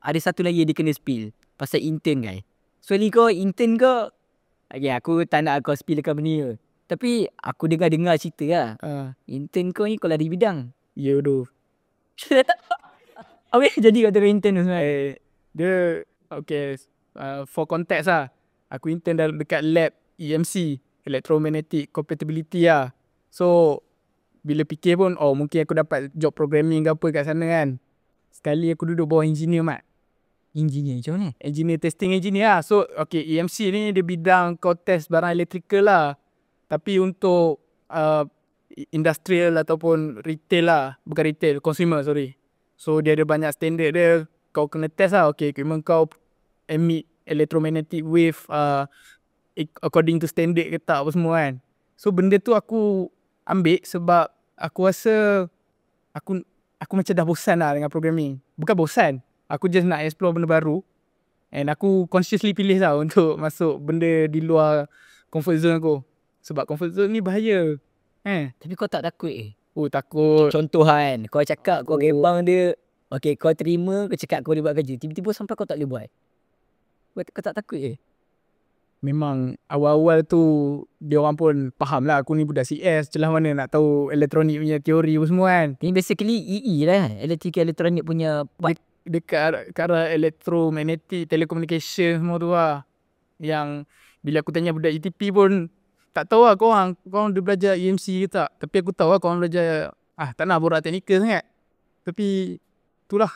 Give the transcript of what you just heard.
ada satu lagi dia kena spill pasal intern guys. So ni kau intern kau, okay, aku tak nak kau spill dekat benda ni. Tapi aku dengar cerita lah. Intern kau ni kau lari bidang. Ya tu. Apa yang jadi kau tengah intern tu sebenarnya? Dia okay, for context lah, aku intern dalam dekat lab EMC, Electromagnetic Compatibility lah. So bila fikir pun, mungkin aku dapat job programming ke apa kat sana kan. Sekali aku duduk bawah engineer mat. Engineer macam mana? Engineer, testing engineer lah. So okay, EMC ni dia bidang kau test barang electrical lah. Tapi untuk industrial ataupun retail lah. Bukan retail, consumer sorry. So dia ada banyak standard dia. Kau kena test lah. Okay, equipment kau emit electromagnetic wave according to standard ke tak apa semua kan. So benda tu aku ambil sebab aku rasa aku macam dah bosan lah dengan programming. Bukan bosan, aku just nak explore benda baru. And aku consciously pilih lah untuk masuk benda di luar comfort zone aku. Sebab comfort zone ni bahaya. Tapi kau tak takut Takut. Contoh kan, kau cakap kau gebang dia, okay, kau terima, kau cakap kau boleh buat kerja, tiba-tiba sampai kau tak boleh buat. Kau tak takut Memang awal-awal tu dia orang pun faham lah aku ni budak CS, celah mana nak tahu elektronik punya teori apa semua kan. Ni basically EE lah kan, Electrical Electronic punya Dekat arah elektromagnetik, telecommunication semua tu lah. Yang bila aku tanya budak GTP pun tak tahu lah korang dia belajar EMC ke tak. Tapi aku tahu lah korang belajar tak nak borak teknikal sangat. Tapi itulah